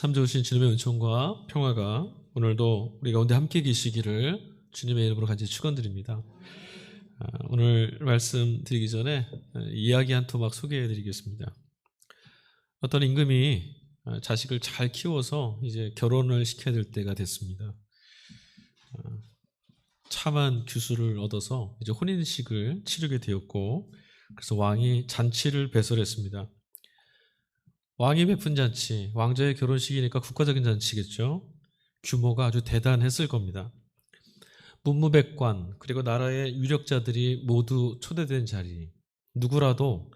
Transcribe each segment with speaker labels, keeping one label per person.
Speaker 1: 참 좋으신 주님의 은총과 평화가 오늘도 우리 가운데 함께 계시기를 주님의 이름으로 간절히 축원드립니다. 오늘 말씀 드리기 전에 이야기 한 토막 소개해 드리겠습니다. 어떤 임금이 자식을 잘 키워서 이제 결혼을 시켜야 될 때가 됐습니다. 참한 규수를 얻어서 이제 혼인식을 치르게 되었고, 그래서 왕이 잔치를 배설했습니다. 왕이 베푼 잔치, 왕자의 결혼식이니까 국가적인 잔치겠죠. 규모가 아주 대단했을 겁니다. 문무백관 그리고 나라의 유력자들이 모두 초대된 자리, 누구라도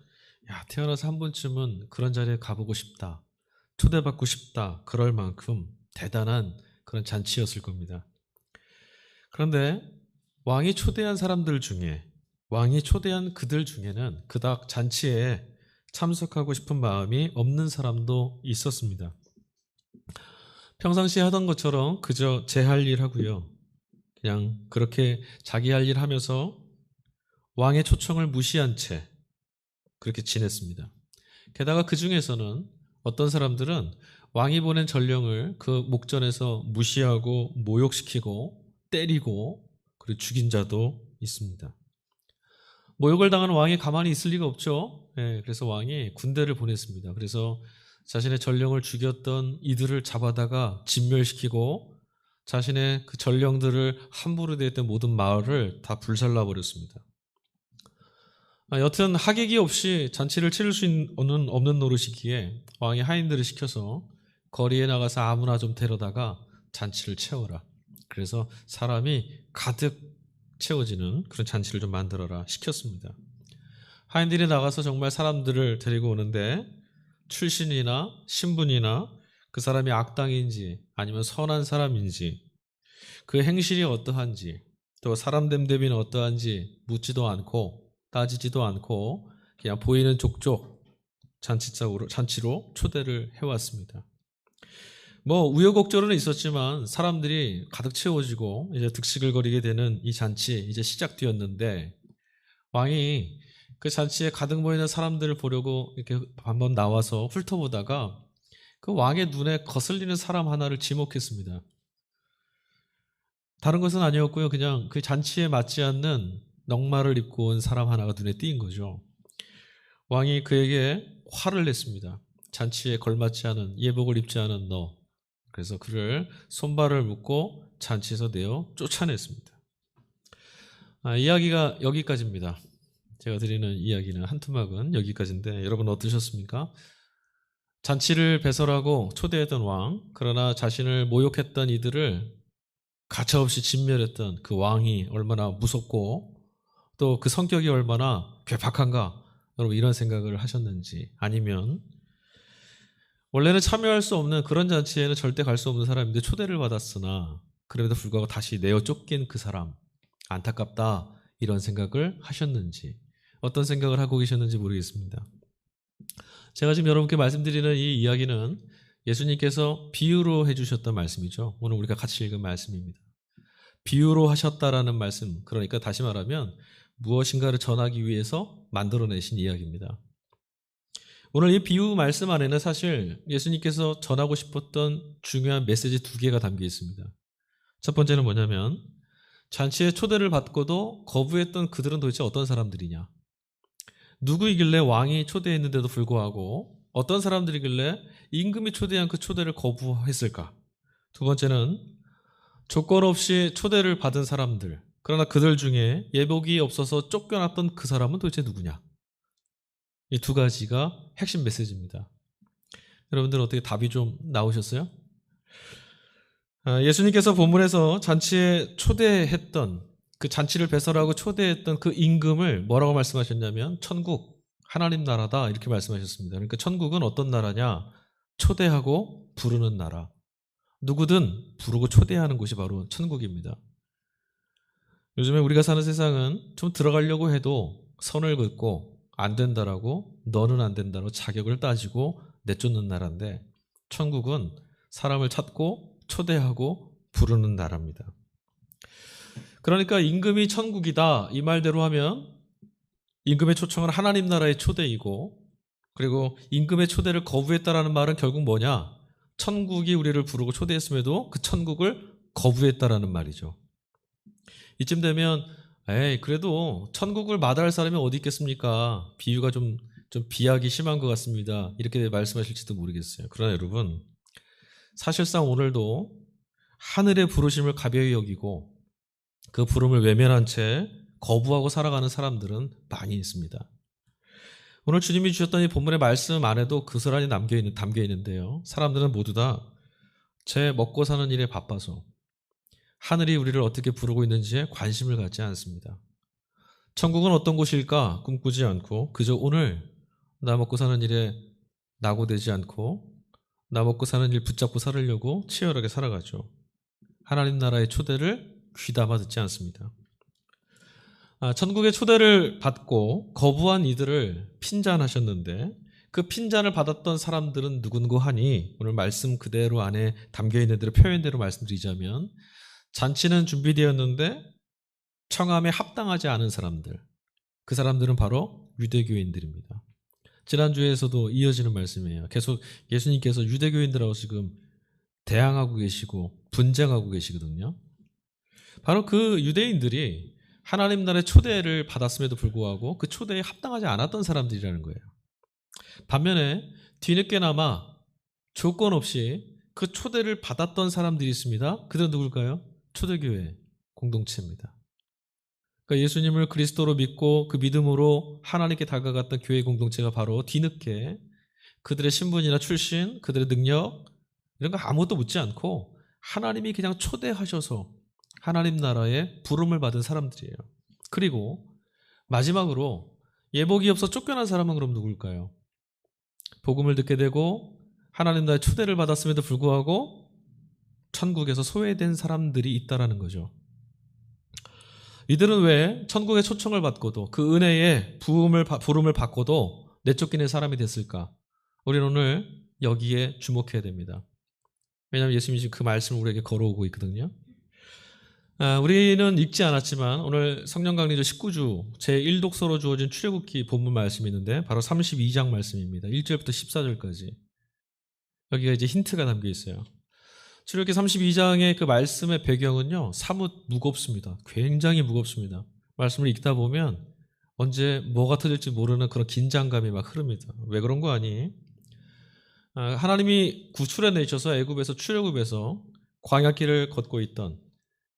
Speaker 1: 태어나서 한 번쯤은 그런 자리에 가보고 싶다, 초대받고 싶다, 그럴 만큼 대단한 그런 잔치였을 겁니다. 그런데 왕이 초대한 사람들 중에, 왕이 초대한 그들 중에는 그닥 잔치에 참석하고 싶은 마음이 없는 사람도 있었습니다. 평상시에 하던 것처럼 그저 제 할 일 하고요, 그냥 그렇게 자기 할 일 하면서 왕의 초청을 무시한 채 그렇게 지냈습니다. 게다가 그 중에서는 어떤 사람들은 왕이 보낸 전령을 그 목전에서 무시하고 모욕시키고 때리고 그리고 죽인 자도 있습니다. 모욕을 당하는 왕이 가만히 있을 리가 없죠. 그래서 왕이 군대를 보냈습니다. 그래서 자신의 전령을 죽였던 이들을 잡아다가 진멸시키고 자신의 그 전령들을 함부로 대했던 모든 마을을 다 불살라 버렸습니다. 여튼 하객이 없이 잔치를 치를 수 없는 노릇이기에 왕이 하인들을 시켜서 거리에 나가서 아무나 좀 데려다가 잔치를 채워라. 그래서 사람이 가득 채워지는 그런 잔치를 좀 만들어라 시켰습니다. 하인들이 나가서 정말 사람들을 데리고 오는데 출신이나 신분이나 그 사람이 악당인지 아니면 선한 사람인지, 그 행실이 어떠한지, 또 사람됨 대비는 어떠한지 묻지도 않고 따지지도 않고 그냥 보이는 족족 잔치로 초대를 해왔습니다. 우여곡절은 있었지만 사람들이 가득 채워지고 이제 득실거리게 되는 이 잔치 이제 시작되었는데, 왕이 그 잔치에 가득 모이는 사람들을 보려고 이렇게 한번 나와서 훑어보다가 그 왕의 눈에 거슬리는 사람 하나를 지목했습니다. 다른 것은 아니었고요, 그냥 그 잔치에 맞지 않는 넉마를 입고 온 사람 하나가 눈에 띄인 거죠. 왕이 그에게 화를 냈습니다. 잔치에 걸맞지 않은, 예복을 입지 않은 너. 그래서 그를 손발을 묶고 잔치에서 내어 쫓아냈습니다. 이야기가 여기까지입니다. 제가 드리는 이야기는 한 토막은 여기까지인데, 여러분 어떠셨습니까? 잔치를 배설하고 초대했던 왕, 그러나 자신을 모욕했던 이들을 가차없이 진멸했던 그 왕이 얼마나 무섭고 또 그 성격이 얼마나 괴팍한가, 여러분 이런 생각을 하셨는지, 아니면 원래는 참여할 수 없는 그런 잔치에는 절대 갈 수 없는 사람인데 초대를 받았으나 그럼에도 불구하고 다시 내어 쫓긴 그 사람, 안타깝다, 이런 생각을 하셨는지, 어떤 생각을 하고 계셨는지 모르겠습니다. 제가 지금 여러분께 말씀드리는 이 이야기는 예수님께서 비유로 해주셨던 말씀이죠. 오늘 우리가 같이 읽은 말씀입니다. 비유로 하셨다라는 말씀, 그러니까 다시 말하면 무엇인가를 전하기 위해서 만들어내신 이야기입니다. 오늘 이 비유 말씀 안에는 사실 예수님께서 전하고 싶었던 중요한 메시지 두 개가 담겨 있습니다. 첫 번째는 뭐냐면, 잔치에 초대를 받고도 거부했던 그들은 도대체 어떤 사람들이냐, 누구이길래 왕이 초대했는데도 불구하고 어떤 사람들이길래 임금이 초대한 그 초대를 거부했을까. 두 번째는 조건 없이 초대를 받은 사람들, 그러나 그들 중에 예복이 없어서 쫓겨났던 그 사람은 도대체 누구냐. 이 두 가지가 핵심 메시지입니다. 여러분들 어떻게 답이 좀 나오셨어요? 예수님께서 본문에서 잔치에 초대했던, 그 잔치를 배설하고 초대했던 그 임금을 뭐라고 말씀하셨냐면 천국, 하나님 나라다, 이렇게 말씀하셨습니다. 그러니까 천국은 어떤 나라냐? 초대하고 부르는 나라. 누구든 부르고 초대하는 곳이 바로 천국입니다. 요즘에 우리가 사는 세상은 좀 들어가려고 해도 선을 긋고 안 된다라고, 너는 안 된다고 자격을 따지고 내쫓는 나라인데, 천국은 사람을 찾고 초대하고 부르는 나라입니다. 그러니까 임금이 천국이다, 이 말대로 하면 임금의 초청은 하나님 나라의 초대이고, 그리고 임금의 초대를 거부했다라는 말은 결국 뭐냐? 천국이 우리를 부르고 초대했음에도 그 천국을 거부했다라는 말이죠. 이쯤 되면 그래도 천국을 마다할 사람이 어디 있겠습니까? 비유가 좀 비약이 심한 것 같습니다. 이렇게 말씀하실지도 모르겠어요. 그러나 여러분, 사실상 오늘도 하늘의 부르심을 가벼이 여기고 그 부름을 외면한 채 거부하고 살아가는 사람들은 많이 있습니다. 오늘 주님이 주셨던 이 본문의 말씀 안에도 그 소란이 담겨 있는데요. 사람들은 모두 다 제 먹고 사는 일에 바빠서 하늘이 우리를 어떻게 부르고 있는지에 관심을 갖지 않습니다. 천국은 어떤 곳일까 꿈꾸지 않고 그저 오늘 나 먹고 사는 일에 낙오되지 않고 나 먹고 사는 일 붙잡고 살으려고 치열하게 살아가죠. 하나님 나라의 초대를 귀담아 듣지 않습니다. 천국의 초대를 받고 거부한 이들을 핀잔하셨는데 그 핀잔을 받았던 사람들은 누군고 하니 오늘 말씀 그대로 안에 담겨있는 대로 표현대로 말씀드리자면 잔치는 준비되었는데 청함에 합당하지 않은 사람들, 그 사람들은 바로 유대교인들입니다. 지난주에서도 이어지는 말씀이에요. 계속 예수님께서 유대교인들하고 지금 대항하고 계시고 분쟁하고 계시거든요. 바로 그 유대인들이 하나님 나라의 초대를 받았음에도 불구하고 그 초대에 합당하지 않았던 사람들이라는 거예요. 반면에 뒤늦게나마 조건 없이 그 초대를 받았던 사람들이 있습니다. 그들은 누굴까요? 초대교회 공동체입니다. 그러니까 예수님을 그리스도로 믿고 그 믿음으로 하나님께 다가갔던 교회 공동체가 바로 뒤늦게 그들의 신분이나 출신, 그들의 능력 이런 거 아무것도 묻지 않고 하나님이 그냥 초대하셔서 하나님 나라의 부름을 받은 사람들이에요. 그리고 마지막으로 예복이 없어 쫓겨난 사람은 그럼 누굴까요? 복음을 듣게 되고 하나님 나라의 초대를 받았음에도 불구하고 천국에서 소외된 사람들이 있다라는 거죠. 이들은 왜 천국의 초청을 받고도 그 은혜의 부름을 받고도 내쫓기는 사람이 됐을까? 우리는 오늘 여기에 주목해야 됩니다. 왜냐하면 예수님이 지금 그 말씀을 우리에게 걸어오고 있거든요. 우리는 읽지 않았지만 오늘 성령 강리조 19주 제1독서로 주어진 출애굽기 본문 말씀이 있는데 바로 32장 말씀입니다. 1절부터 14절까지. 여기가 이제 힌트가 담겨 있어요. 출애굽기 32장의 그 말씀의 배경은요, 사뭇 무겁습니다. 굉장히 무겁습니다. 말씀을 읽다 보면 언제 뭐가 터질지 모르는 그런 긴장감이 막 흐릅니다. 왜 그런 거 아니? 하나님이 구출해 내셔서 애굽에서 출애굽에서 광야길을 걷고 있던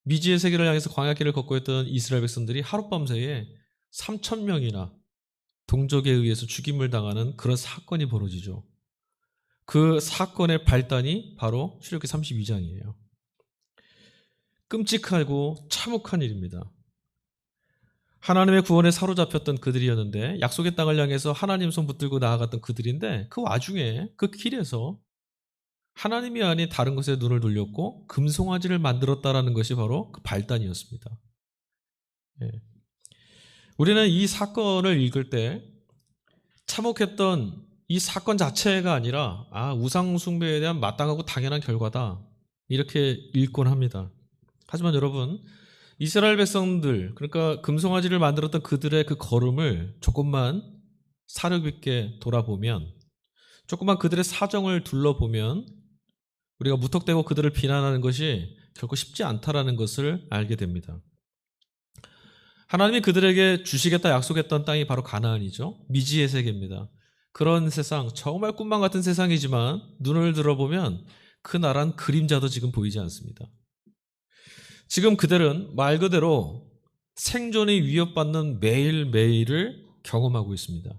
Speaker 1: 미지의 세계를 향해서 광야길을 걷고 있던 이스라엘 백성들이 하룻밤새에 3,000명이나 동족에 의해서 죽임을 당하는 그런 사건이 벌어지죠. 그 사건의 발단이 바로 출애굽기 32장이에요. 끔찍하고 참혹한 일입니다. 하나님의 구원에 사로잡혔던 그들이었는데 약속의 땅을 향해서 하나님 손 붙들고 나아갔던 그들인데 그 와중에 그 길에서 하나님이 아닌 다른 것에 눈을 돌렸고 금송아지를 만들었다라는 것이 바로 그 발단이었습니다. 우리는 이 사건을 읽을 때 참혹했던 이 사건 자체가 아니라 우상 숭배에 대한 마땅하고 당연한 결과다 이렇게 읽곤 합니다. 하지만 여러분, 이스라엘 백성들, 그러니까 금송아지를 만들었던 그들의 그 걸음을 조금만 사려 깊게 돌아보면, 조금만 그들의 사정을 둘러보면 우리가 무턱대고 그들을 비난하는 것이 결코 쉽지 않다라는 것을 알게 됩니다. 하나님이 그들에게 주시겠다 약속했던 땅이 바로 가나안이죠. 미지의 세계입니다. 그런 세상, 정말 꿈만 같은 세상이지만 눈을 들어보면 그 나라는 그림자도 지금 보이지 않습니다. 지금 그들은 말 그대로 생존이 위협받는 매일매일을 경험하고 있습니다.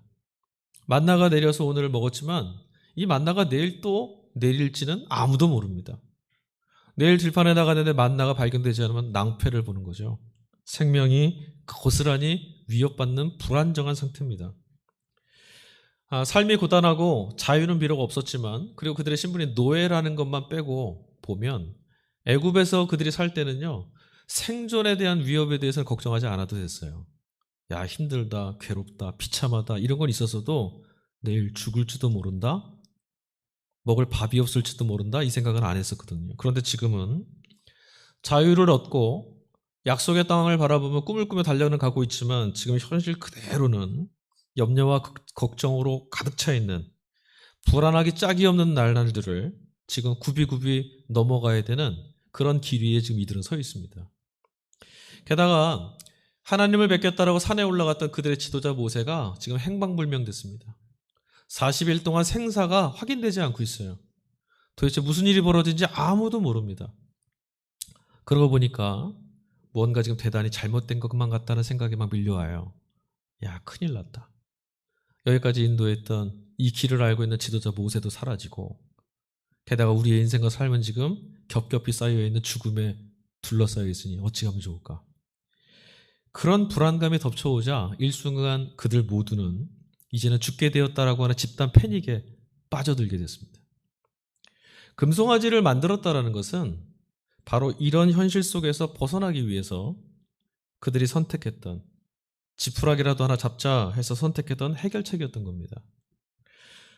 Speaker 1: 만나가 내려서 오늘을 먹었지만 이 만나가 내일 또 내릴지는 아무도 모릅니다. 내일 들판에 나가는데 만나가 발견되지 않으면 낭패를 보는 거죠. 생명이 고스란히 위협받는 불안정한 상태입니다. 삶이 고단하고 자유는 비록 없었지만 그리고 그들의 신분이 노예라는 것만 빼고 보면 애굽에서 그들이 살 때는요, 생존에 대한 위협에 대해서는 걱정하지 않아도 됐어요. 야, 힘들다, 괴롭다, 비참하다 이런 건 있었어도 내일 죽을지도 모른다, 먹을 밥이 없을지도 모른다 이 생각은 안 했었거든요. 그런데 지금은 자유를 얻고 약속의 땅을 바라보며 꿈을 꾸며 달려는 가고 있지만 지금 현실 그대로는 염려와 걱정으로 가득 차 있는 불안하기 짝이 없는 날들을 지금 굽이굽이 넘어가야 되는 그런 길 위에 지금 이들은 서 있습니다. 게다가 하나님을 뵙겠다라고 산에 올라갔던 그들의 지도자 모세가 지금 행방불명됐습니다. 40일 동안 생사가 확인되지 않고 있어요. 도대체 무슨 일이 벌어진지 아무도 모릅니다. 그러고 보니까 뭔가 지금 대단히 잘못된 것만 같다는 생각이 막 밀려와요. 야, 큰일 났다. 여기까지 인도했던 이 길을 알고 있는 지도자 모세도 사라지고, 게다가 우리의 인생과 삶은 지금 겹겹이 쌓여있는 죽음에 둘러싸여 있으니 어찌 하면 좋을까? 그런 불안감이 덮쳐오자 일순간 그들 모두는 이제는 죽게 되었다라고 하는 집단 패닉에 빠져들게 됐습니다. 금송아지를 만들었다라는 것은 바로 이런 현실 속에서 벗어나기 위해서 그들이 선택했던, 지푸라기라도 하나 잡자 해서 선택했던 해결책이었던 겁니다.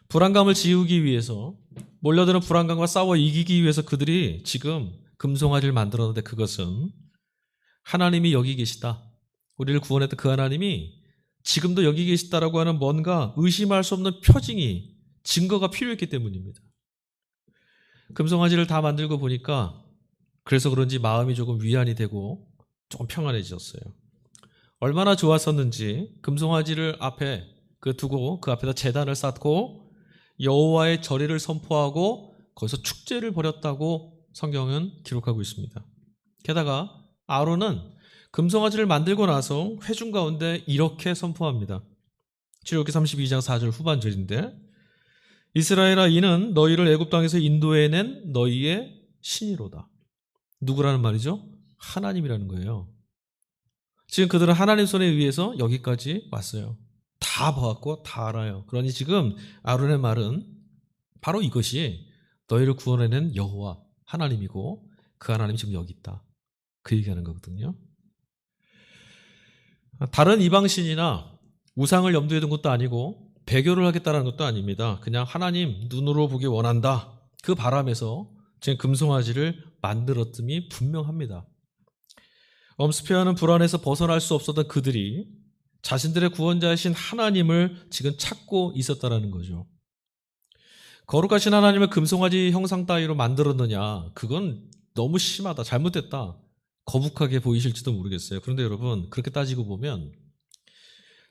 Speaker 1: 불안감을 지우기 위해서, 몰려드는 불안감과 싸워 이기기 위해서 그들이 지금 금송아지를 만들었는데, 그것은 하나님이 여기 계시다, 우리를 구원했던 그 하나님이 지금도 여기 계시다라고 하는 뭔가 의심할 수 없는 표징이, 증거가 필요했기 때문입니다. 금송아지를 다 만들고 보니까 그래서 그런지 마음이 조금 위안이 되고 조금 평안해졌어요. 얼마나 좋았었는지 금송아지를 앞에 두고 그 앞에다 제단을 쌓고 여호와의 절의를 선포하고 거기서 축제를 벌였다고 성경은 기록하고 있습니다. 게다가 아론은 금송아지를 만들고 나서 회중 가운데 이렇게 선포합니다. 출애굽기 32장 4절 후반절인데, 이스라엘아, 이는 너희를 애굽 땅에서 인도해낸 너희의 신이로다. 누구라는 말이죠? 하나님이라는 거예요. 지금 그들은 하나님 손에 의해서 여기까지 왔어요. 다 봐왔고 다 알아요. 그러니 지금 아론의 말은 바로 이것이 너희를 구원해낸 여호와 하나님이고, 그 하나님이 지금 여기 있다, 그 얘기하는 거거든요. 다른 이방신이나 우상을 염두에 둔 것도 아니고 배교를 하겠다는 것도 아닙니다. 그냥 하나님 눈으로 보기 원한다, 그 바람에서 지금 금송아지를 만들었음이 분명합니다. 엄습해하는 불안에서 벗어날 수 없었던 그들이 자신들의 구원자이신 하나님을 지금 찾고 있었다는 거죠. 거룩하신 하나님을 금송아지 형상 따위로 만들었느냐, 그건 너무 심하다, 잘못됐다, 거북하게 보이실지도 모르겠어요. 그런데 여러분, 그렇게 따지고 보면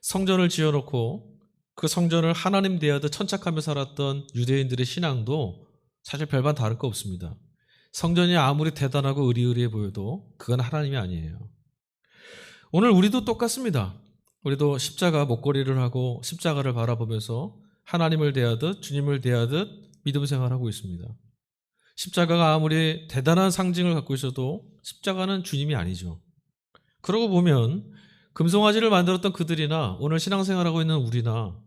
Speaker 1: 성전을 지어놓고 그 성전을 하나님 대하듯 천착하며 살았던 유대인들의 신앙도 사실 별반 다를 거 없습니다. 성전이 아무리 대단하고 의리의리해 보여도 그건 하나님이 아니에요. 오늘 우리도 똑같습니다. 우리도 십자가 목걸이를 하고 십자가를 바라보면서 하나님을 대하듯 주님을 대하듯 믿음 생활하고 있습니다. 십자가가 아무리 대단한 상징을 갖고 있어도 십자가는 주님이 아니죠. 그러고 보면 금송아지를 만들었던 그들이나 오늘 신앙생활하고 있는 우리나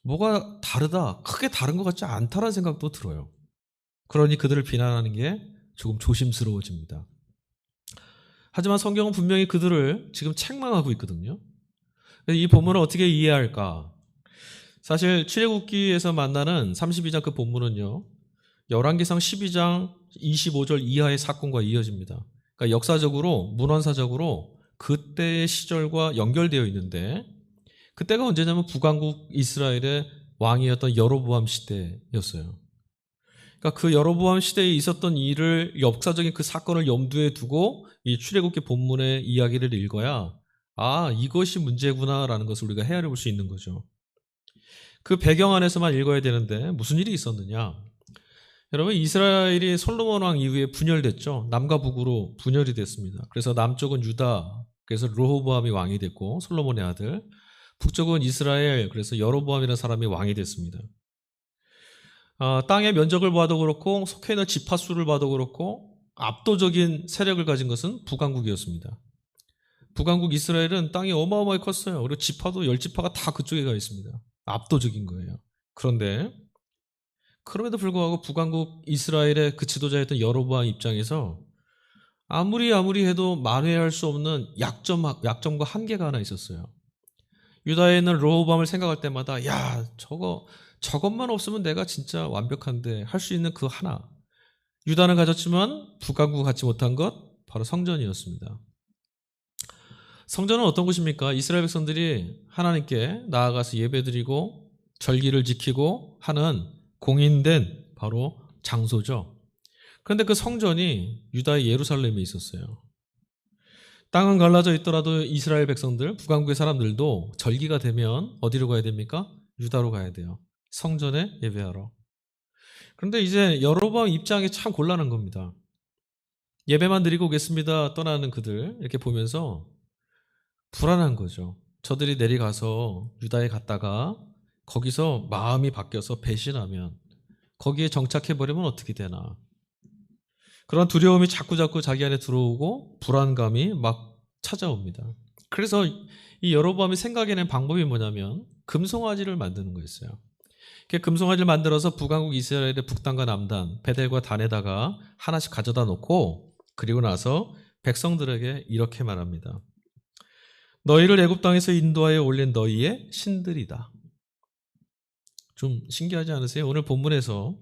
Speaker 1: 뭐가 다르다, 크게 다른 것 같지 않다라는 생각도 들어요. 그러니 그들을 비난하는 게 조금 조심스러워집니다. 하지만 성경은 분명히 그들을 지금 책망하고 있거든요. 이 본문을 어떻게 이해할까? 사실 출애굽기에서 만나는 32장 그 본문은요, 열왕기상 12장 25절 이하의 사건과 이어집니다. 그러니까 역사적으로, 문헌사적으로 그때의 시절과 연결되어 있는데, 그때가 언제냐면 북왕국 이스라엘의 왕이었던 여로보암 시대였어요. 그러니까 그 여로보암 시대에 있었던 일을, 역사적인 그 사건을 염두에 두고 이 출애굽기 본문의 이야기를 읽어야 아, 이것이 문제구나라는 것을 우리가 헤아려 볼 수 있는 거죠. 그 배경 안에서만 읽어야 되는데 무슨 일이 있었느냐? 여러분, 이스라엘이 솔로몬 왕 이후에 분열됐죠. 남과 북으로 분열이 됐습니다. 그래서 남쪽은 유다, 그래서 르호보암이 왕이 됐고 솔로몬의 아들, 북쪽은 이스라엘, 그래서 여로보암이라는 사람이 왕이 됐습니다. 땅의 면적을 봐도 그렇고 속해 있는 지파 수를 봐도 그렇고 압도적인 세력을 가진 것은 북왕국이었습니다. 북왕국 이스라엘은 땅이 어마어마하게 컸어요. 그리고 지파도 10지파가 다 그쪽에 가 있습니다. 압도적인 거예요. 그런데 그럼에도 불구하고 북왕국 이스라엘의 그 지도자였던 여로보암 입장에서 아무리 해도 만회할 수 없는 약점과 한계가 하나 있었어요. 유다에 있는 르호보암을 생각할 때마다 야, 저것만 없으면 내가 진짜 완벽한데 할 수 있는 그 하나. 유다는 가졌지만 북왕국 갖지 못한 것, 바로 성전이었습니다. 성전은 어떤 곳입니까? 이스라엘 백성들이 하나님께 나아가서 예배드리고 절기를 지키고 하는 공인된 바로 장소죠. 그런데 그 성전이 유다의 예루살렘에 있었어요. 땅은 갈라져 있더라도 이스라엘 백성들, 북왕국의 사람들도 절기가 되면 어디로 가야 됩니까? 유다로 가야 돼요. 성전에 예배하러. 그런데 이제 여로보암 입장이 참 곤란한 겁니다. 예배만 드리고 오겠습니다. 떠나는 그들 이렇게 보면서 불안한 거죠. 저들이 내려가서 유다에 갔다가 거기서 마음이 바뀌어서 배신하면 거기에 정착해버리면 어떻게 되나. 그런 두려움이 자꾸자꾸 자기 안에 들어오고 불안감이 막 찾아옵니다. 그래서 이 여로보암이 생각해낸 방법이 뭐냐면 금송아지를 만드는 거였어요. 금송아지를 만들어서 북왕국 이스라엘의 북단과 남단, 베델과 단에다가 하나씩 가져다 놓고 그리고 나서 백성들에게 이렇게 말합니다. 너희를 애굽 땅에서 인도하여 올린 너희의 신들이다. 좀 신기하지 않으세요? 오늘 본문에서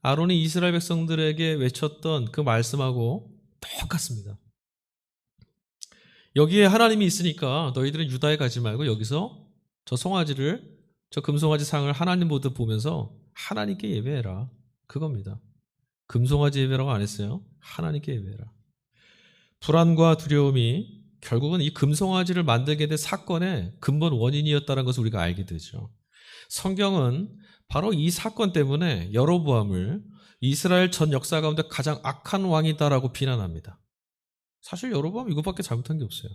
Speaker 1: 아론이 이스라엘 백성들에게 외쳤던 그 말씀하고 똑같습니다. 여기에 하나님이 있으니까 너희들은 유다에 가지 말고 여기서 저 송아지를, 저 금송아지 상을 하나님 모두 보면서 하나님께 예배해라. 그겁니다. 금송아지 예배라고 안 했어요. 하나님께 예배해라. 불안과 두려움이 결국은 이 금송아지를 만들게 된 사건의 근본 원인이었다는 것을 우리가 알게 되죠. 성경은 바로 이 사건 때문에 여로보암을 이스라엘 전 역사 가운데 가장 악한 왕이다라고 비난합니다. 사실 여로보암 이것밖에 잘못한 게 없어요.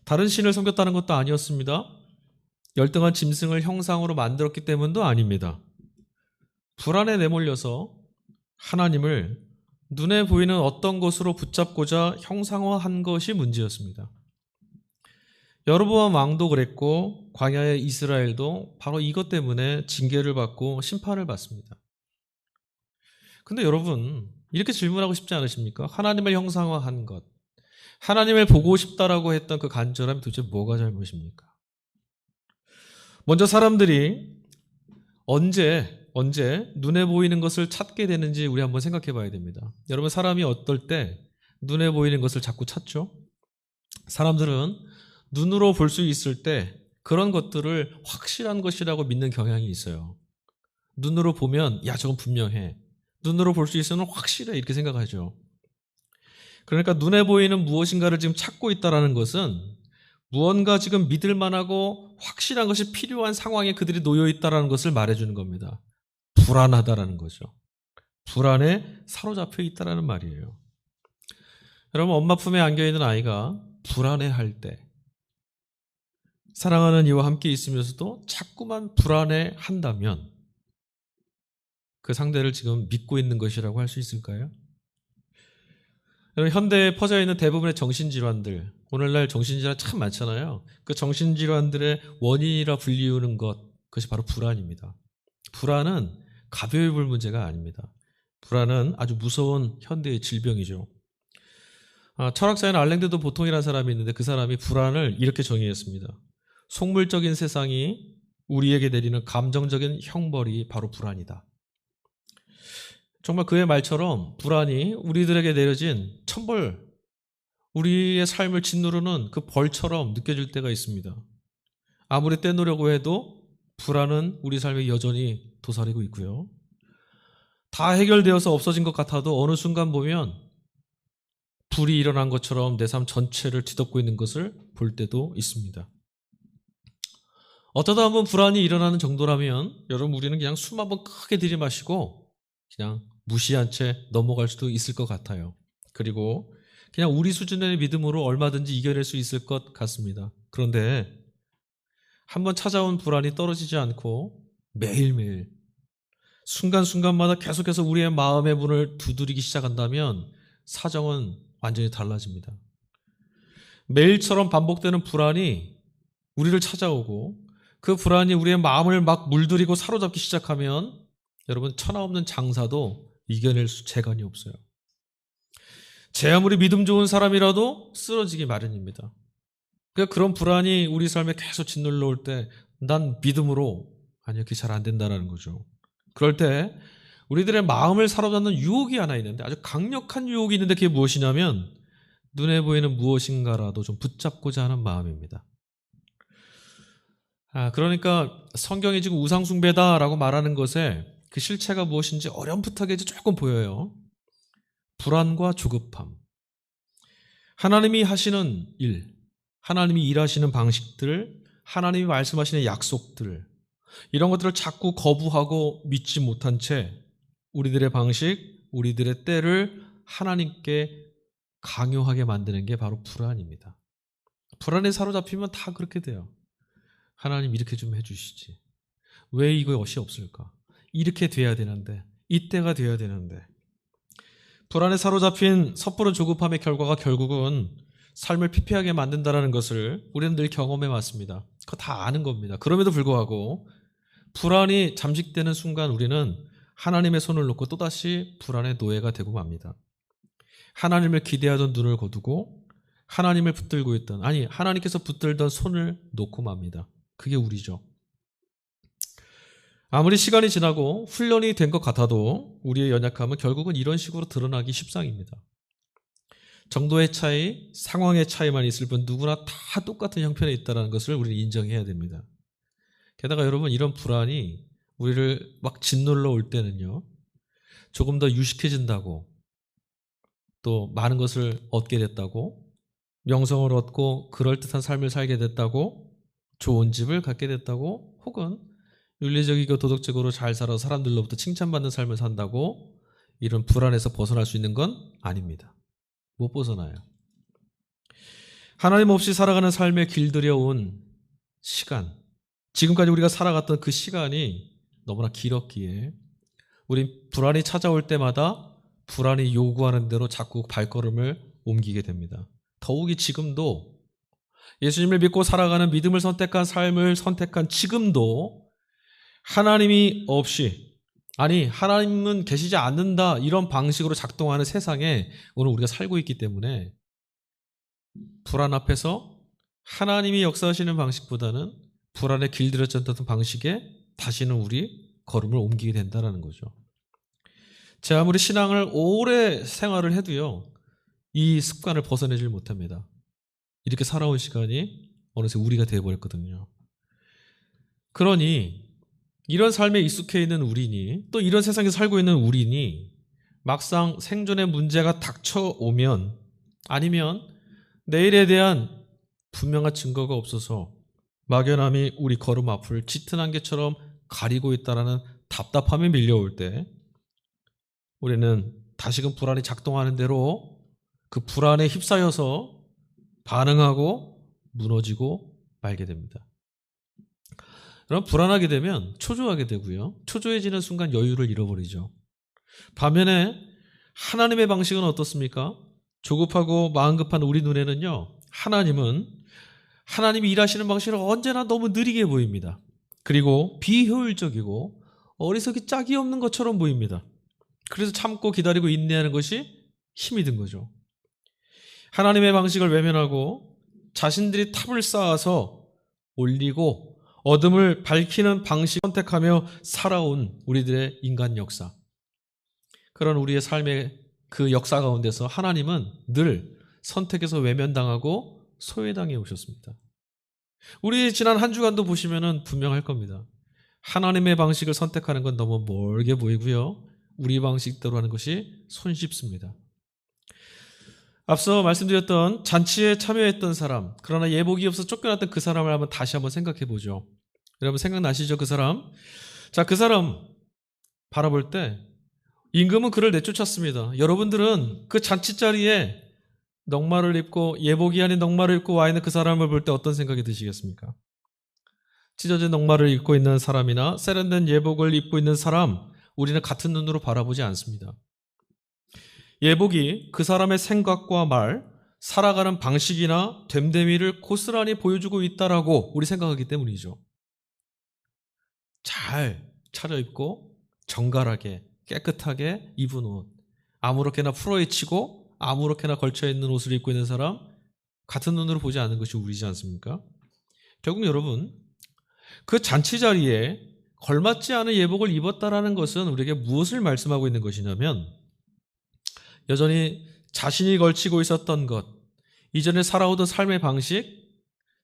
Speaker 1: 다른 신을 섬겼다는 것도 아니었습니다. 열등한 짐승을 형상으로 만들었기 때문도 아닙니다. 불안에 내몰려서 하나님을 눈에 보이는 어떤 것으로 붙잡고자 형상화한 것이 문제였습니다. 여로보암 왕도 그랬고 광야의 이스라엘도 바로 이것 때문에 징계를 받고 심판을 받습니다. 근데 여러분 이렇게 질문하고 싶지 않으십니까? 하나님을 형상화한 것, 하나님을 보고 싶다라고 했던 그 간절함이 도대체 뭐가 잘못입니까? 먼저 사람들이 언제 눈에 보이는 것을 찾게 되는지 우리 한번 생각해 봐야 됩니다. 여러분 사람이 어떨 때 눈에 보이는 것을 자꾸 찾죠? 사람들은 눈으로 볼 수 있을 때 그런 것들을 확실한 것이라고 믿는 경향이 있어요. 눈으로 보면 야 저건 분명해. 눈으로 볼 수 있으면 확실해 이렇게 생각하죠. 그러니까 눈에 보이는 무엇인가를 지금 찾고 있다는 것은 무언가 지금 믿을 만하고 확실한 것이 필요한 상황에 그들이 놓여 있다는 것을 말해주는 겁니다. 불안하다라는 거죠. 불안에 사로잡혀 있다는 말이에요. 여러분 엄마 품에 안겨있는 아이가 불안해할 때 사랑하는 이와 함께 있으면서도 자꾸만 불안해한다면 그 상대를 지금 믿고 있는 것이라고 할 수 있을까요? 여러분 현대에 퍼져 있는 대부분의 정신질환들, 오늘날 정신질환 참 많잖아요. 그 정신질환들의 원인이라 불리우는 그것이 바로 불안입니다. 불안은 가벼이 볼 문제가 아닙니다. 불안은 아주 무서운 현대의 질병이죠. 철학자인 알랭드도 보통이라는 사람이 있는데 그 사람이 불안을 이렇게 정의했습니다. 속물적인 세상이 우리에게 내리는 감정적인 형벌이 바로 불안이다. 정말 그의 말처럼 불안이 우리들에게 내려진 천벌, 우리의 삶을 짓누르는 그 벌처럼 느껴질 때가 있습니다. 아무리 떼놓으려고 해도 불안은 우리 삶에 여전히 도사리고 있고요. 다 해결되어서 없어진 것 같아도 어느 순간 보면 불이 일어난 것처럼 내 삶 전체를 뒤덮고 있는 것을 볼 때도 있습니다. 어쩌다 한번 불안이 일어나는 정도라면 여러분 우리는 그냥 숨 한번 크게 들이마시고 그냥 무시한 채 넘어갈 수도 있을 것 같아요. 그리고 그냥 우리 수준의 믿음으로 얼마든지 이겨낼 수 있을 것 같습니다. 그런데 한번 찾아온 불안이 떨어지지 않고 매일매일 순간순간마다 계속해서 우리의 마음의 문을 두드리기 시작한다면 사정은 완전히 달라집니다. 매일처럼 반복되는 불안이 우리를 찾아오고 그 불안이 우리의 마음을 막 물들이고 사로잡기 시작하면 여러분 천하없는 장사도 이겨낼 재간이 없어요. 제 아무리 믿음 좋은 사람이라도 쓰러지기 마련입니다. 그러니까 그런 불안이 우리 삶에 계속 짓눌러 올 때 난 믿음으로 아니요 그게 잘 안 된다는 거죠. 그럴 때 우리들의 마음을 사로잡는 유혹이 하나 있는데 아주 강력한 유혹이 있는데 그게 무엇이냐면 눈에 보이는 무엇인가라도 좀 붙잡고자 하는 마음입니다. 그러니까 성경이 지금 우상숭배다라고 말하는 것에 그 실체가 무엇인지 어렴풋하게 이제 조금 보여요. 불안과 조급함. 하나님이 하시는 일, 하나님이 일하시는 방식들, 하나님이 말씀하시는 약속들, 이런 것들을 자꾸 거부하고 믿지 못한 채 우리들의 방식, 우리들의 때를 하나님께 강요하게 만드는 게 바로 불안입니다. 불안에 사로잡히면 다 그렇게 돼요. 하나님 이렇게 좀 해주시지. 왜 이것이 없을까? 이렇게 돼야 되는데, 이때가 돼야 되는데. 불안에 사로잡힌 섣부른 조급함의 결과가 결국은 삶을 피폐하게 만든다는 것을 우리는 늘 경험해 왔습니다. 그거 다 아는 겁니다. 그럼에도 불구하고 불안이 잠식되는 순간 우리는 하나님의 손을 놓고 또다시 불안의 노예가 되고 맙니다. 하나님을 기대하던 눈을 거두고 하나님을 붙들고 있던, 아니 하나님께서 붙들던 손을 놓고 맙니다. 그게 우리죠. 아무리 시간이 지나고 훈련이 된 것 같아도 우리의 연약함은 결국은 이런 식으로 드러나기 십상입니다. 정도의 차이, 상황의 차이만 있을 뿐 누구나 다 똑같은 형편에 있다는 것을 우리는 인정해야 됩니다. 게다가 여러분, 이런 불안이 우리를 막 짓눌러 올 때는요, 조금 더 유식해진다고, 또 많은 것을 얻게 됐다고, 명성을 얻고 그럴듯한 삶을 살게 됐다고, 좋은 집을 갖게 됐다고, 혹은 윤리적이고 도덕적으로 잘 살아 사람들로부터 칭찬받는 삶을 산다고 이런 불안에서 벗어날 수 있는 건 아닙니다. 못 벗어나요. 하나님 없이 살아가는 삶에 길들여온 시간, 지금까지 우리가 살아갔던 그 시간이 너무나 길었기에 우린 불안이 찾아올 때마다 불안이 요구하는 대로 자꾸 발걸음을 옮기게 됩니다. 더욱이 지금도 예수님을 믿고 살아가는 믿음을 선택한 삶을 선택한 지금도 하나님이 없이, 아니 하나님은 계시지 않는다, 이런 방식으로 작동하는 세상에 오늘 우리가 살고 있기 때문에 불안 앞에서 하나님이 역사하시는 방식보다는 불안에 길들여졌던 방식에 다시는 우리 걸음을 옮기게 된다는 거죠. 제가 아무리 신앙을 오래 생활을 해도요, 이 습관을 벗어내질 못합니다. 이렇게 살아온 시간이 어느새 우리가 되어버렸거든요. 그러니 이런 삶에 익숙해 있는 우리니, 또 이런 세상에 살고 있는 우리니 막상 생존의 문제가 닥쳐오면, 아니면 내일에 대한 분명한 증거가 없어서 막연함이 우리 걸음 앞을 짙은 안개처럼 가리고 있다는 답답함이 밀려올 때 우리는 다시금 불안이 작동하는 대로 그 불안에 휩싸여서 반응하고 무너지고 말게 됩니다. 그럼 불안하게 되면 초조하게 되고요. 초조해지는 순간 여유를 잃어버리죠. 반면에 하나님의 방식은 어떻습니까? 조급하고 마음 급한 우리 눈에는요, 하나님이 일하시는 방식은 언제나 너무 느리게 보입니다. 그리고 비효율적이고 어리석이 짝이 없는 것처럼 보입니다. 그래서 참고 기다리고 인내하는 것이 힘이 든 거죠. 하나님의 방식을 외면하고 자신들이 탑을 쌓아서 올리고 어둠을 밝히는 방식을 선택하며 살아온 우리들의 인간 역사, 그런 우리의 삶의 그 역사 가운데서 하나님은 늘 선택에서 외면당하고 소외당해 오셨습니다. 우리 지난 한 주간도 보시면 분명할 겁니다. 하나님의 방식을 선택하는 건 너무 멀게 보이고요, 우리 방식대로 하는 것이 손쉽습니다. 앞서 말씀드렸던 잔치에 참여했던 사람, 그러나 예복이 없어 쫓겨났던 그 사람을 다시 한번 생각해 보죠. 여러분 생각나시죠? 그 사람? 자, 그 사람 바라볼 때 임금은 그를 내쫓았습니다. 여러분들은 그 잔치 자리에 넉마를 입고, 예복이 아닌 넉마를 입고 와 있는 그 사람을 볼 때 어떤 생각이 드시겠습니까? 찢어진 넉마를 입고 있는 사람이나 세련된 예복을 입고 있는 사람, 우리는 같은 눈으로 바라보지 않습니다. 예복이 그 사람의 생각과 말, 살아가는 방식이나 됨됨이를 고스란히 보여주고 있다라고 우리 생각하기 때문이죠. 잘 차려입고 정갈하게 깨끗하게 입은 옷, 아무렇게나 풀어헤치고 아무렇게나 걸쳐있는 옷을 입고 있는 사람, 같은 눈으로 보지 않는 것이 우리지 않습니까? 결국 여러분, 그 잔치 자리에 걸맞지 않은 예복을 입었다라는 것은 우리에게 무엇을 말씀하고 있는 것이냐면, 여전히 자신이 걸치고 있었던 것, 이전에 살아오던 삶의 방식,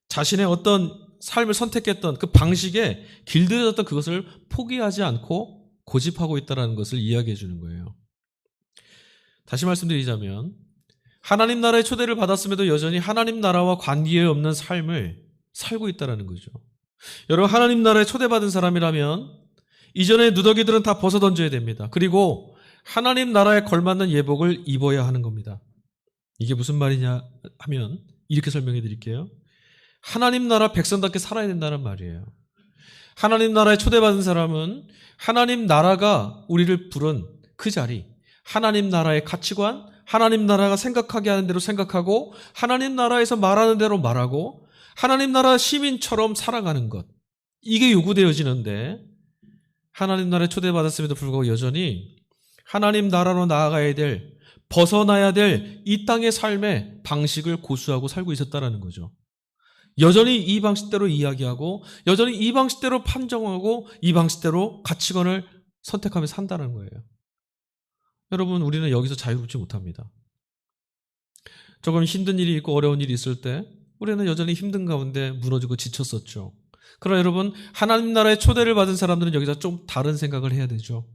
Speaker 1: 자신의 어떤 삶을 선택했던 그 방식에 길들여졌던 그것을 포기하지 않고 고집하고 있다는 것을 이야기해 주는 거예요. 다시 말씀드리자면 하나님 나라의 초대를 받았음에도 여전히 하나님 나라와 관계 없는 삶을 살고 있다는 거죠. 여러분, 하나님 나라에 초대받은 사람이라면 이전의 누더기들은 다 벗어던져야 됩니다. 그리고 하나님 나라에 걸맞는 예복을 입어야 하는 겁니다. 이게 무슨 말이냐 하면 이렇게 설명해 드릴게요. 하나님 나라 백성답게 살아야 된다는 말이에요. 하나님 나라에 초대받은 사람은 하나님 나라가 우리를 부른 그 자리, 하나님 나라의 가치관, 하나님 나라가 생각하게 하는 대로 생각하고 하나님 나라에서 말하는 대로 말하고 하나님 나라 시민처럼 살아가는 것, 이게 요구되어지는데 하나님 나라에 초대받았음에도 불구하고 여전히 하나님 나라로 나아가야 될, 벗어나야 될 이 땅의 삶의 방식을 고수하고 살고 있었다는 거죠. 여전히 이 방식대로 이야기하고 여전히 이 방식대로 판정하고 이 방식대로 가치관을 선택하며 산다는 거예요. 여러분, 우리는 여기서 자유롭지 못합니다. 조금 힘든 일이 있고 어려운 일이 있을 때 우리는 여전히 힘든 가운데 무너지고 지쳤었죠. 그러나 여러분, 하나님 나라의 초대를 받은 사람들은 여기서 좀 다른 생각을 해야 되죠.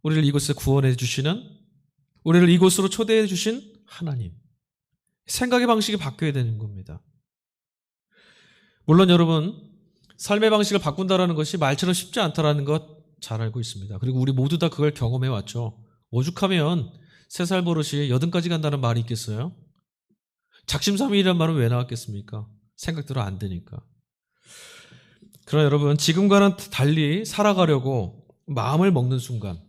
Speaker 1: 우리를 이곳에 구원해 주시는, 우리를 이곳으로 초대해 주신 하나님, 생각의 방식이 바뀌어야 되는 겁니다. 물론 여러분, 삶의 방식을 바꾼다는 것이 말처럼 쉽지 않다는 것 잘 알고 있습니다. 그리고 우리 모두 다 그걸 경험해 왔죠. 오죽하면 3살 버릇이 80까지 간다는 말이 있겠어요? 작심삼일이라는 말은 왜 나왔겠습니까? 생각대로 안 되니까. 그러나 여러분, 지금과는 달리 살아가려고 마음을 먹는 순간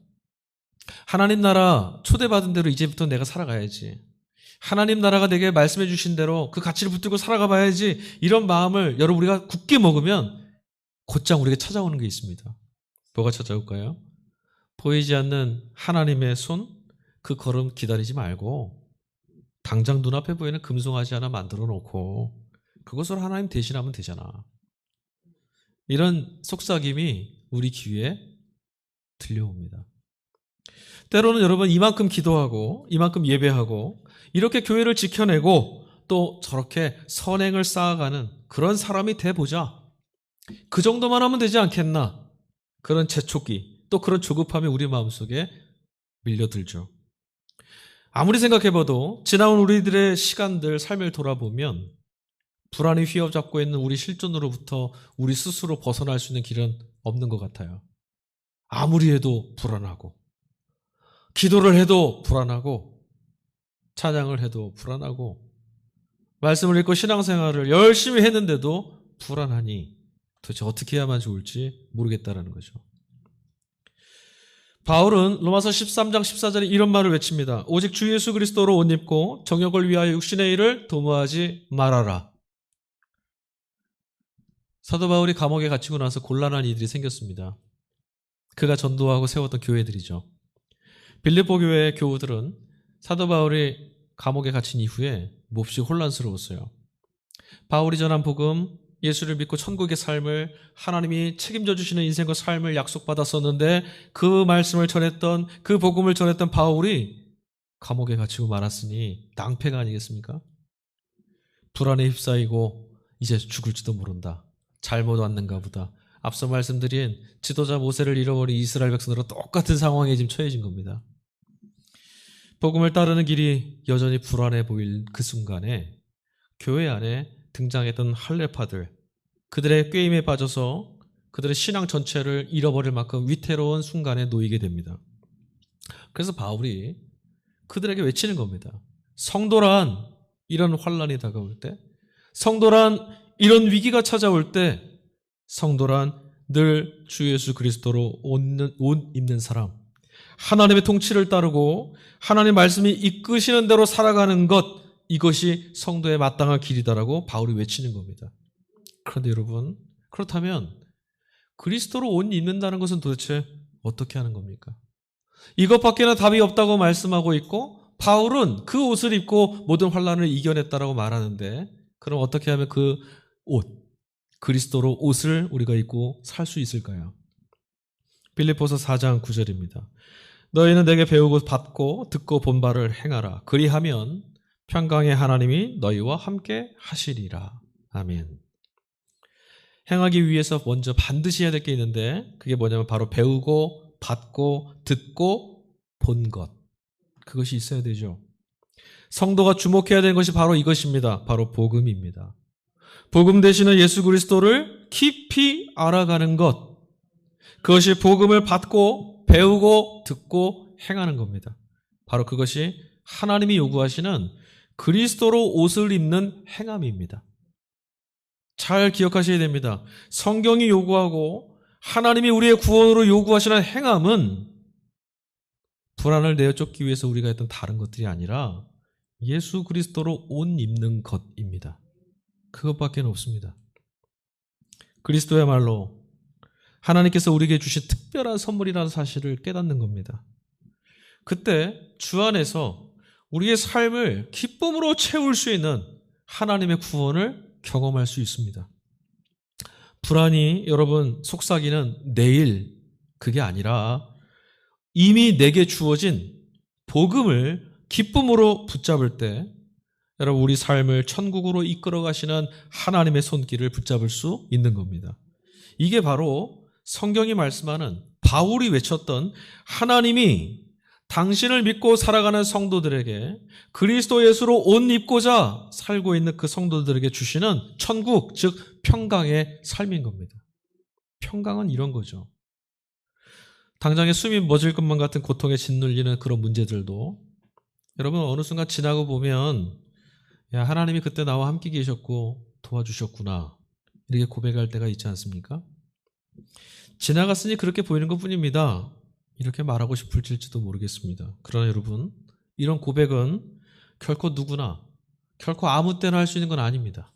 Speaker 1: 하나님 나라 초대받은 대로 이제부터 내가 살아가야지, 하나님 나라가 내게 말씀해 주신 대로 그 가치를 붙들고 살아가 봐야지, 이런 마음을 여러분 우리가 굳게 먹으면 곧장 우리에게 찾아오는 게 있습니다. 뭐가 찾아올까요? 보이지 않는 하나님의 손, 그 걸음 기다리지 말고 당장 눈앞에 보이는 금송아지 하나 만들어 놓고 그것으로 하나님 대신하면 되잖아. 이런 속삭임이 우리 귀에 들려옵니다. 때로는 여러분, 이만큼 기도하고 이만큼 예배하고 이렇게 교회를 지켜내고 또 저렇게 선행을 쌓아가는 그런 사람이 돼보자, 그 정도만 하면 되지 않겠나, 그런 재촉기, 또 그런 조급함이 우리 마음속에 밀려들죠. 아무리 생각해봐도 지나온 우리들의 시간들, 삶을 돌아보면 불안이 휘어잡고 있는 우리 실존으로부터 우리 스스로 벗어날 수 있는 길은 없는 것 같아요. 아무리 해도 불안하고, 기도를 해도 불안하고, 찬양을 해도 불안하고, 말씀을 읽고 신앙생활을 열심히 했는데도 불안하니 도대체 어떻게 해야만 좋을지 모르겠다라는 거죠. 바울은 로마서 13장 14절에 이런 말을 외칩니다. 오직 주 예수 그리스도로 옷 입고 정욕을 위하여 육신의 일을 도모하지 말아라. 사도 바울이 감옥에 갇히고 나서 곤란한 일들이 생겼습니다. 그가 전도하고 세웠던 교회들이죠. 빌립보 교회의 교우들은 사도 바울이 감옥에 갇힌 이후에 몹시 혼란스러웠어요. 바울이 전한 복음, 예수를 믿고 천국의 삶을, 하나님이 책임져 주시는 인생과 삶을 약속받았었는데 그 말씀을 전했던, 그 복음을 전했던 바울이 감옥에 갇히고 말았으니 낭패가 아니겠습니까? 불안에 휩싸이고 이제 죽을지도 모른다, 잘못 왔는가 보다. 앞서 말씀드린 지도자 모세를 잃어버린 이스라엘 백성들과 똑같은 상황에 지금 처해진 겁니다. 복음을 따르는 길이 여전히 불안해 보일 그 순간에 교회 안에 등장했던 할례파들, 그들의 꾀임에 빠져서 그들의 신앙 전체를 잃어버릴 만큼 위태로운 순간에 놓이게 됩니다. 그래서 바울이 그들에게 외치는 겁니다. 성도란 이런 환란이 다가올 때, 성도란 이런 위기가 찾아올 때, 성도란 늘 주 예수 그리스도로 옷 입는 사람, 하나님의 통치를 따르고 하나님의 말씀이 이끄시는 대로 살아가는 것, 이것이 성도의 마땅한 길이다라고 바울이 외치는 겁니다. 그런데 여러분, 그렇다면 그리스도로 옷 입는다는 것은 도대체 어떻게 하는 겁니까? 이것밖에는 답이 없다고 말씀하고 있고 바울은 그 옷을 입고 모든 환난을 이겨냈다라고 말하는데, 그럼 어떻게 하면 그 옷, 그리스도로 옷을 우리가 입고 살 수 있을까요? 빌립보서 4장 9절입니다. 너희는 내게 배우고 받고 듣고 본 바를 행하라. 그리하면 평강의 하나님이 너희와 함께 하시리라. 아멘. 행하기 위해서 먼저 반드시 해야 될 게 있는데 그게 뭐냐면 바로 배우고 받고 듣고 본 것. 그것이 있어야 되죠. 성도가 주목해야 되는 것이 바로 이것입니다. 바로 복음입니다. 복음 되시는 예수 그리스도를 깊이 알아가는 것. 그것이 복음을 받고 배우고 듣고 행하는 겁니다. 바로 그것이 하나님이 요구하시는 그리스도로 옷을 입는 행함입니다. 잘 기억하셔야 됩니다. 성경이 요구하고 하나님이 우리의 구원으로 요구하시는 행함은 불안을 내어쫓기 위해서 우리가 했던 다른 것들이 아니라 예수 그리스도로 옷 입는 것입니다. 그것밖에 없습니다. 그리스도야말로 하나님께서 우리에게 주신 특별한 선물이라는 사실을 깨닫는 겁니다. 그때 주 안에서 우리의 삶을 기쁨으로 채울 수 있는 하나님의 구원을 경험할 수 있습니다. 불안이 여러분 속삭이는 내일 그게 아니라 이미 내게 주어진 복음을 기쁨으로 붙잡을 때 여러분 우리 삶을 천국으로 이끌어 가시는 하나님의 손길을 붙잡을 수 있는 겁니다. 이게 바로 성경이 말씀하는 바울이 외쳤던 하나님이 당신을 믿고 살아가는 성도들에게 그리스도 예수로 옷 입고자 살고 있는 그 성도들에게 주시는 천국, 즉 평강의 삶인 겁니다. 평강은 이런 거죠. 당장에 숨이 멎을 것만 같은 고통에 짓눌리는 그런 문제들도 여러분 어느 순간 지나고 보면 야 하나님이 그때 나와 함께 계셨고 도와주셨구나 이렇게 고백할 때가 있지 않습니까? 지나갔으니 그렇게 보이는 것뿐입니다. 이렇게 말하고 싶을지도 모르겠습니다. 그러나 여러분 이런 고백은 결코 누구나 결코 아무 때나 할 수 있는 건 아닙니다.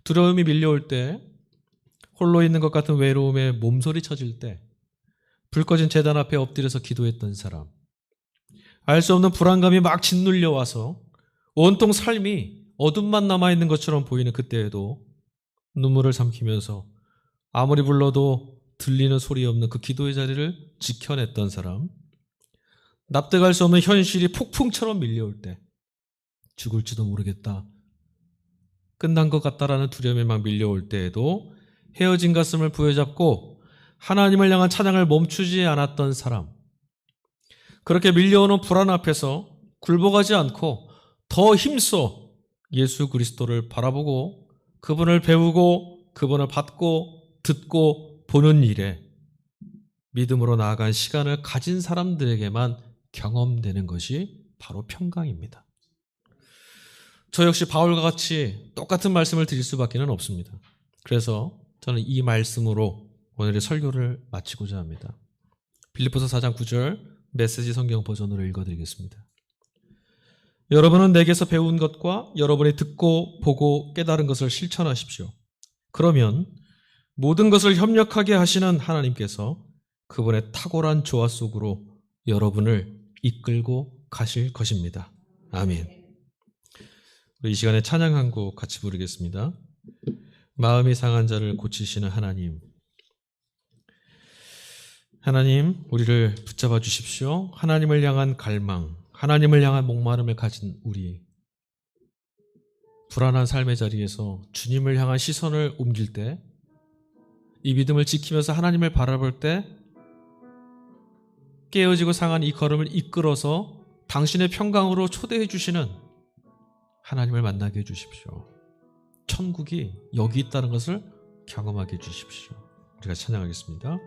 Speaker 1: 두려움이 밀려올 때 홀로 있는 것 같은 외로움에 몸서리 쳐질 때 불 꺼진 제단 앞에 엎드려서 기도했던 사람, 알 수 없는 불안감이 막 짓눌려 와서 온통 삶이 어둠만 남아있는 것처럼 보이는 그때에도 눈물을 삼키면서 아무리 불러도 들리는 소리 없는 그 기도의 자리를 지켜냈던 사람, 납득할 수 없는 현실이 폭풍처럼 밀려올 때 죽을지도 모르겠다, 끝난 것 같다라는 두려움에 막 밀려올 때에도 헤어진 가슴을 부여잡고 하나님을 향한 찬양을 멈추지 않았던 사람, 그렇게 밀려오는 불안 앞에서 굴복하지 않고 더 힘써 예수 그리스도를 바라보고 그분을 배우고 그분을 받고 듣고 보는 일에 믿음으로 나아간 시간을 가진 사람들에게만 경험되는 것이 바로 평강입니다. 저 역시 바울과 같이 똑같은 말씀을 드릴 수밖에 없습니다. 그래서 저는 이 말씀으로 오늘의 설교를 마치고자 합니다. 빌립보서 4장 9절 메시지 성경 버전으로 읽어드리겠습니다. 여러분은 내게서 배운 것과 여러분이 듣고 보고 깨달은 것을 실천하십시오. 그러면 모든 것을 협력하게 하시는 하나님께서 그분의 탁월한 조화 속으로 여러분을 이끌고 가실 것입니다. 아멘. 우리 이 시간에 찬양 한 곡 같이 부르겠습니다. 마음이 상한 자를 고치시는 하나님. 하나님, 우리를 붙잡아 주십시오. 하나님을 향한 갈망, 하나님을 향한 목마름을 가진 우리, 불안한 삶의 자리에서 주님을 향한 시선을 옮길 때, 이 믿음을 지키면서 하나님을 바라볼 때 깨어지고 상한 이 걸음을 이끌어서 당신의 평강으로 초대해 주시는 하나님을 만나게 해주십시오. 천국이 여기 있다는 것을 경험하게 해주십시오. 우리가 찬양하겠습니다.